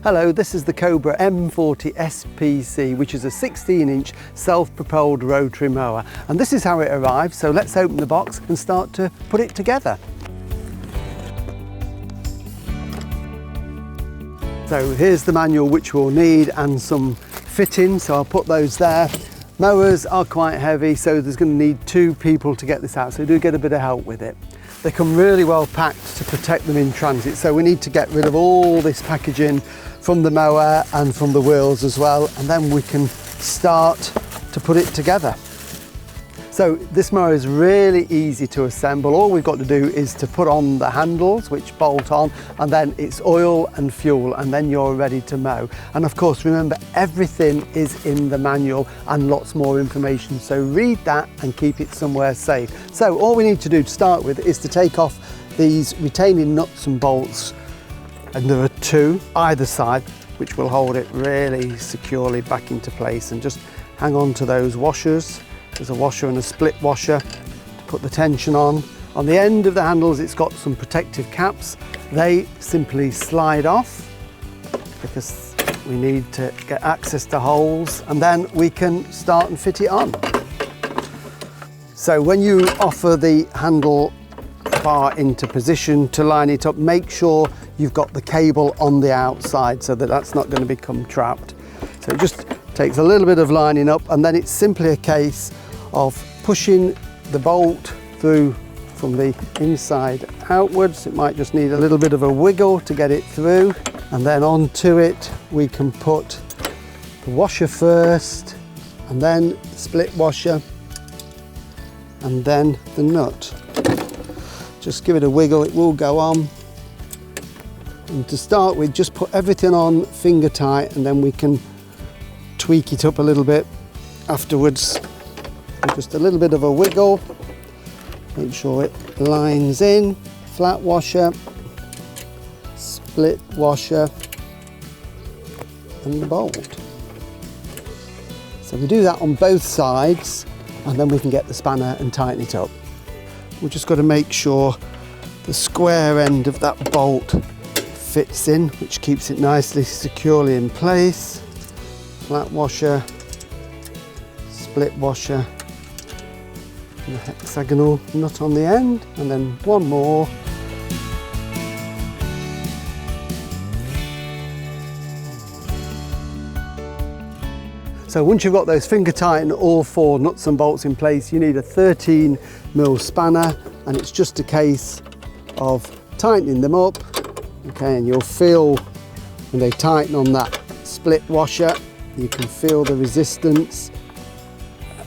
Hello, this is the Cobra M40SPC, which is a 16-inch self-propelled rotary mower. And this is how it arrived, so let's open the box and start to put it together. So here's the manual which we'll need and some fittings, so I'll put those there. Mowers are quite heavy, so there's going to need 2 people to get this out, so do get a bit of help with it. They come really well packed to protect them in transit, so we need to get rid of all this packaging from the mower and from the wheels as well, and then we can start to put it together. So this mower is really easy to assemble. All we've got to do is to put on the handles which bolt on, and then it's oil and fuel, and then you're ready to mow. And of course, remember, everything is in the manual and lots more information, so read that and keep it somewhere safe. So all we need to do to start with is to take off these retaining nuts and bolts, and there are 2 either side which will hold it really securely back into place, and just hang on to those washers. There's a washer and a split washer to put the tension on. On the end of the handles it's got some protective caps. They simply slide off because we need to get access to holes, and then we can start and fit it on. So when you offer the handle bar into position to line it up, make sure you've got the cable on the outside so that that's not going to become trapped. So it just takes a little bit of lining up, and then it's simply a case of pushing the bolt through from the inside outwards. It might just need a little bit of a wiggle to get it through, and then onto it we can put the washer first, and then the split washer, and then the nut. Just give it a wiggle, it will go on. And to start with, just put everything on finger tight, and then we can tweak it up a little bit afterwards. And just a little bit of a wiggle, make sure it lines in. Flat washer, split washer, and the bolt. So we do that on both sides, and then we can get the spanner and tighten it up. We've just got to make sure the square end of that bolt fits in, which keeps it nicely securely in place. Flat washer, split washer, and a hexagonal nut on the end, and then one more. So once you've got those finger tight and all 4 nuts and bolts in place, you need a 13mm spanner, and it's just a case of tightening them up. Okay, and you'll feel when they tighten on that split washer, you can feel the resistance.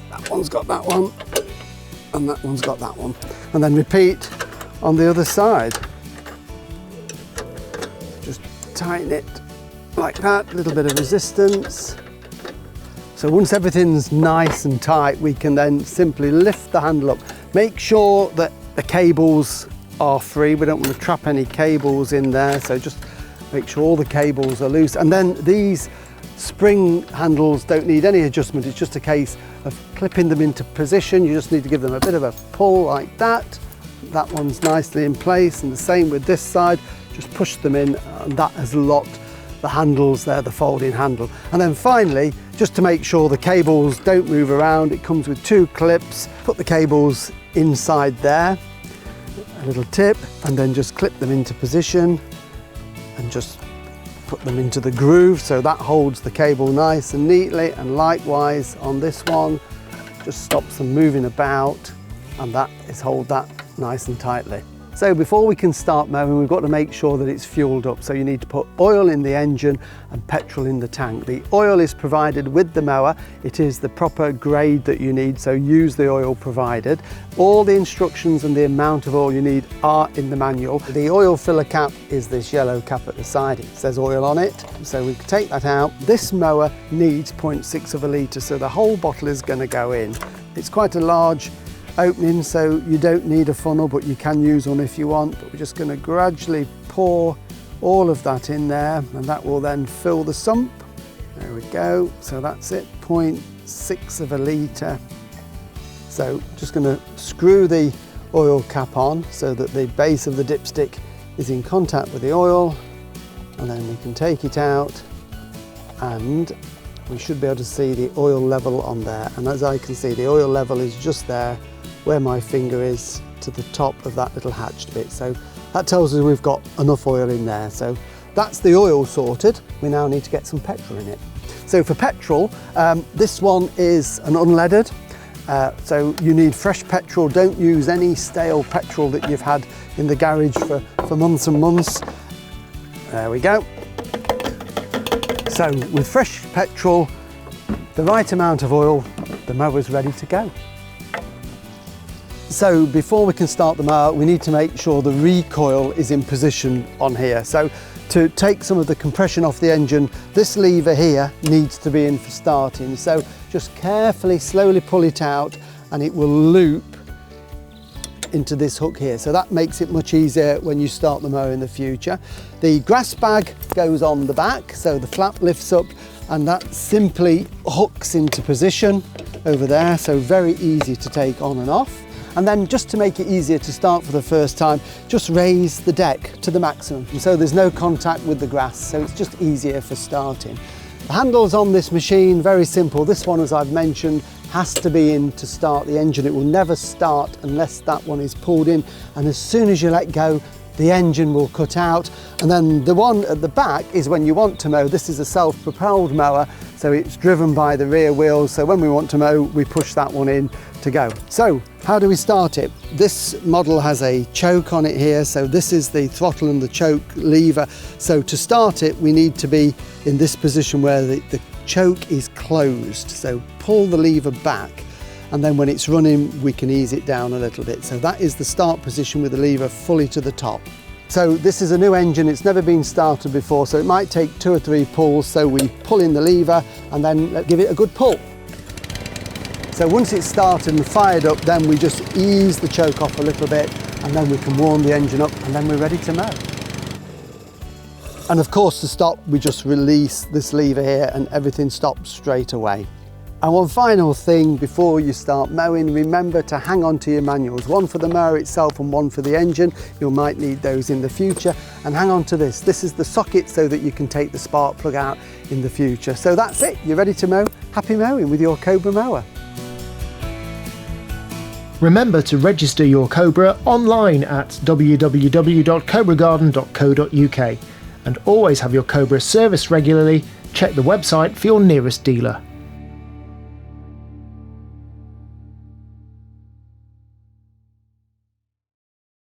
That one's got that one, and that one's got that one. And then repeat on the other side. Just tighten it like that, a little bit of resistance. So once everything's nice and tight, we can then simply lift the handle up. Make sure that the cables are free. We don't want to trap any cables in there, so just make sure all the cables are loose. And then these spring handles don't need any adjustment. It's just a case of clipping them into position. You just need to give them a bit of a pull like that. That one's nicely in place, and the same with this side. Just push them in, and that has locked the handles there, the folding handle. And then finally, just to make sure the cables don't move around, it comes with 2 clips. Put the cables inside there, a little tip, and then just clip them into position and just put them into the groove, so that holds the cable nice and neatly. And likewise on this one, just stops them moving about, and that is hold that nice and tightly. So before we can start mowing, we've got to make sure that it's fueled up. So you need to put oil in the engine and petrol in the tank. The oil is provided with the mower. It is the proper grade that you need, so use the oil provided. All the instructions and the amount of oil you need are in the manual. The oil filler cap is this yellow cap at the side. It says oil on it, so we can take that out. This mower needs 0.6 of a litre, so the whole bottle is going to go in. It's quite a large opening, so you don't need a funnel, but you can use one if you want. But we're just going to gradually pour all of that in there, and that will then fill the sump. There we go. So that's it, 0.6 of a litre. So just going to screw the oil cap on so that the base of the dipstick is in contact with the oil, and then we can take it out, and we should be able to see the oil level on there. And as I can see, the oil level is just there where my finger is to the top of that little hatched bit. So that tells us we've got enough oil in there. So that's the oil sorted. We now need to get some petrol in it. So for petrol, this one is an unleaded. So you need fresh petrol. Don't use any stale petrol that you've had in the garage for months and months. There we go. So with fresh petrol, the right amount of oil, the mower's ready to go. So before we can start the mower, we need to make sure the recoil is in position on here. So to take some of the compression off the engine, this lever here needs to be in for starting. So just carefully, slowly pull it out, and it will loop into this hook here. So that makes it much easier when you start the mower in the future. The grass bag goes on the back, so the flap lifts up, and that simply hooks into position over there. So very easy to take on and off. And then just to make it easier to start for the first time, just raise the deck to the maximum. And so there's no contact with the grass, so it's just easier for starting. The handles on this machine, very simple. This one, as I've mentioned, has to be in to start the engine. It will never start unless that one is pulled in. And as soon as you let go, the engine will cut out. And then the one at the back is when you want to mow. This is a self-propelled mower, so it's driven by the rear wheels. So when we want to mow, we push that one in to go. So how do we start it? This model has a choke on it here. So this is the throttle and the choke lever. So to start it, we need to be in this position where the choke is closed. So pull the lever back, and then when it's running, we can ease it down a little bit. So that is the start position with the lever fully to the top. So this is a new engine, it's never been started before, so it might take 2 or 3 pulls. So we pull in the lever and then give it a good pull. So once it's started and fired up, then we just ease the choke off a little bit, and then we can warm the engine up, and then we're ready to mow. And of course, to stop, we just release this lever here and everything stops straight away. And one final thing before you start mowing, remember to hang on to your manuals, one for the mower itself and one for the engine. You might need those in the future. And hang on to this. This is the socket so that you can take the spark plug out in the future. So that's it, you're ready to mow. Happy mowing with your Cobra mower. Remember to register your Cobra online at www.cobragarden.co.uk, and always have your Cobra serviced regularly. Check the website for your nearest dealer.